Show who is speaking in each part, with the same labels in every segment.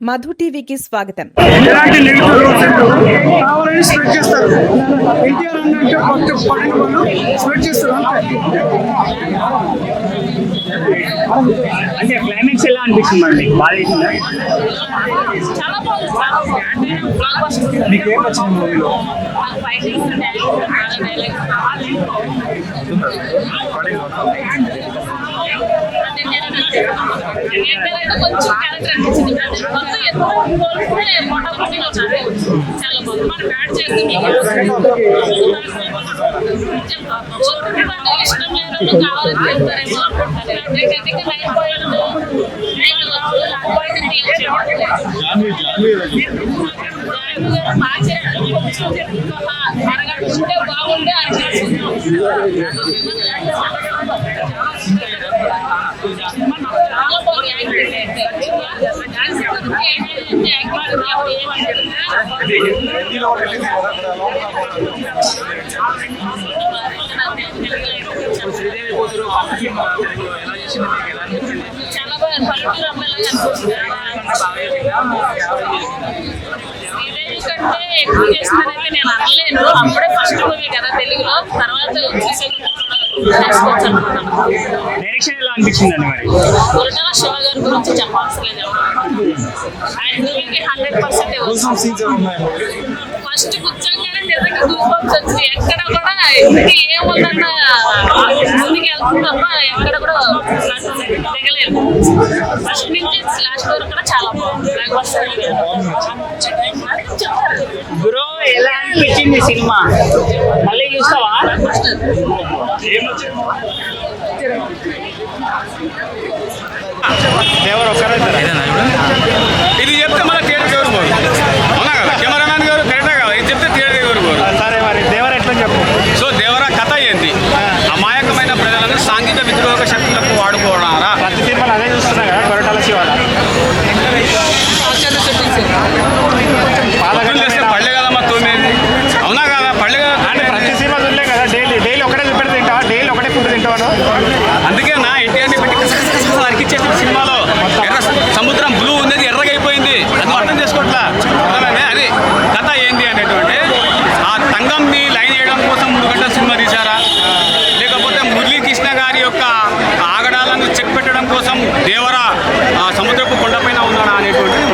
Speaker 1: మధు టీవీకి స్వాగతం.
Speaker 2: ఎలాంటి నెగిటివ్ కావాలని స్ప్రెడ్ చేస్తారు. ఎన్టీఆర్ అన్నట్టు కొత్త పడిన వాళ్ళు స్ప్రెడ్ చేస్తారు
Speaker 3: అంటే క్లైమాక్స్ ఎలా అనిపిస్తుంది మరి మీకు? బాగా చేసిందా?
Speaker 4: చాలా బాగుంది.
Speaker 2: మీకు ఏం నచ్చింది మూవీలో?
Speaker 4: కొంచెం క్యారెక్టర్ అనిపించింది. మొత్తం ఎక్కువ చాలా బాగుంది. మనం బ్యాట్ చేస్తుంది ఇష్టం లేదు కావాలని చెప్తారేమో అరగంటే బాగుండే అనిపిస్తుంది. చాలా బాగుంది. చాలా బాగా పల్లెటూరు అమ్మాయిలాగా అనిపిస్తుంది. శ్రీదేవి కంటే ఎక్కువ చేసిందనైతే నేను అనలేను. అప్పుడే ఫస్ట్ మూవీ కదా తెలుగులో, తర్వాత చూసే చేసుకోవచ్చు అనుకున్నాను.
Speaker 3: డైరెక్షన్ ఎలా అనిపించిందండి మరి?
Speaker 4: కొరటాల శివ గారి గురించి చెప్పాల్సిన లేదు. ఆయన మూవీకి 100% ఫస్ట్ కూర్చోగానే నిజంగా గూస్ బంప్స్ వచ్చింది. ఎక్కడ కూడా ఇంటికి ఏముందన్న ముందుకు వెళ్తుంది తప్ప ఎక్కడ కూడా దిగలేదు. ఫస్ట్ నుంచి లాస్ట్ వరకు కూడా చాలా బాగుంది.
Speaker 3: బ్రో ఎలా అనిపించింది సినిమా? మళ్ళీ చూస్తావా?
Speaker 5: దేవర్ ఒక్కరే ఇది చెప్తే మన థియేటర్ ఎవరు పోరు, అవునా కదా? కెమెరామ్యాన్ గారు కరెక్టా కదా? ఇది చెప్తే థియేటర్ ఎవరు పోరు.
Speaker 2: సరే మరి దేవర ఎట్లా చెప్పు.
Speaker 5: సో దేవర కథ ఏంటి? అమాయకమైన ప్రజలను సాంఘిక విద్రోహ శక్తులకు వాడుకోవడారా?
Speaker 2: ప్రతి సినిమాలు అదే చూస్తున్నా కదా కొరటాల శివాల.
Speaker 5: చేస్తే పళ్ళే కదమ్మా తోమేది, అవునా కదా? పళ్ళే కదా.
Speaker 2: అంటే ప్రతి సినిమా చూడలే కదా, డైలీ ఒకటే చూపెట్టి తింటావా? డైలీ ఒకటే ఫుడ్ తింటావా?
Speaker 5: అందుకేనా ఎన్టీఆర్ని పెట్టి అరికిచ్చేసిన సినిమాలో ఎర్ర సముద్రం బ్లూ ఉన్నది ఎర్రగా అయిపోయింది. అది అర్థం చేసుకోవట్లా. అర్థమైంది? అది కథ ఏంటి అనేటువంటి ఆ తంగంని లైన్ చేయడం కోసం 3 గంటల సినిమా తీశారా, లేకపోతే మురళీకృష్ణ గారి యొక్క ఆగడాలను చెక్ పెట్టడం కోసం దేవర సముద్రపు కొండపైన ఉన్నాడా అనేటువంటిది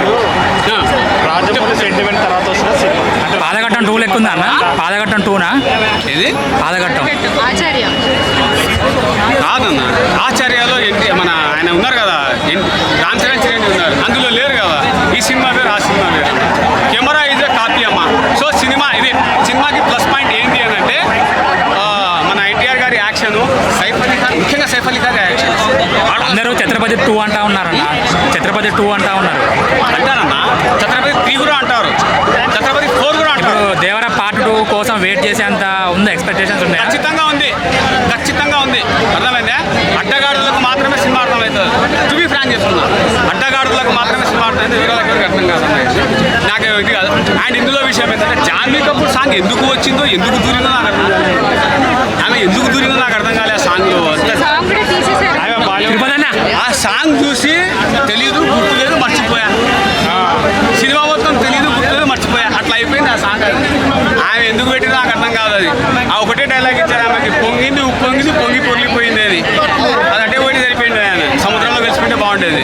Speaker 2: రాజమౌళి సెంటిమెంట్ తర్వాత వస్తున్న సినిమా. అంటే
Speaker 6: పాదఘట్టం 2 లెక్క ఉందా అన్న? పాదఘట్టం 2నా?
Speaker 5: ఇది
Speaker 6: పాదఘట్టం
Speaker 4: ఆచార్య
Speaker 5: కాదన్న. ఆచార్యలో మన ఆయన ఉన్నారు కదా, రామ్ చరణ్ చిరంజీవి ఉన్నారు, అందులో లేరు కదా. ఈ సినిమా వేరు, ఆ సినిమా వేరు. కెమెరా ఈజ్ ఎ కాపీ అమ్మ. సో సినిమాకి ప్లస్ పాయింట్ ఏంటి అని అంటే మన ఎన్టీఆర్ గారి యాక్షన్, సైఫ్ అలీ ఖాన్, ముఖ్యంగా సైఫ్ అలీ ఖాన్ యాక్షన్.
Speaker 6: అందరూ ఛత్రపతి 2 అంటా ఉన్నారన్న. ఛత్రపతి 2 అంటా ఉన్నారు.
Speaker 5: అంటారన్న. ఛత్రపతి 3 కూడా అంటారు, ఛత్రపతి 4 కూడా అంటారు.
Speaker 6: దేవర పార్ట్ 2 కోసం వెయిట్ చేసేంత ఉంది, ఎక్స్పెక్టేషన్స్ ఉన్నాయి.
Speaker 5: ఖచ్చితంగా ఉంది. అర్థమైందా? అడ్డగాడులకు మాత్రమే సినిమా అర్థమవుతుంది. టు బి ఫ్రాంక్ చెప్తున్నా, అడ్డగాడులకు మాత్రమే సినిమా అర్థమైంది. వేరే దగ్గరికి అర్థం కాదు. నాకు ఇది కాదు. అండ్ ఇందులో విషయం ఏంటంటే జాన్వీ కపూర్ సాంగ్ ఎందుకు వచ్చిందో, ఎందుకు దూరిందో నాకు అర్థం కాదు. ఆమె ఎందుకు దూరిందో నాకు అర్థం కాలే. ఆ సాంగ్లో ఆ సాంగ్ చూసి తెలీదు, గుర్తులేదు, మర్చిపోయా. సినిమా మొత్తం తెలీదు, గుర్తులేదు, మర్చిపోయా. అట్లా అయిపోయింది ఆ సాంగ్. ఆమె ఎందుకు పెట్టిందో నాకు అర్థం కాదు. అది ఆ ఒకటే డైలాగ్ ఇచ్చారు ఆమెకి, పొంగింది ఉప్పొంగింది పొంగి పొర్లిపోయింది. అది అట్టే పోయి సరిపోయింది. ఆయన సముద్రంలో కలిసిపోయింటే బాగుండేది.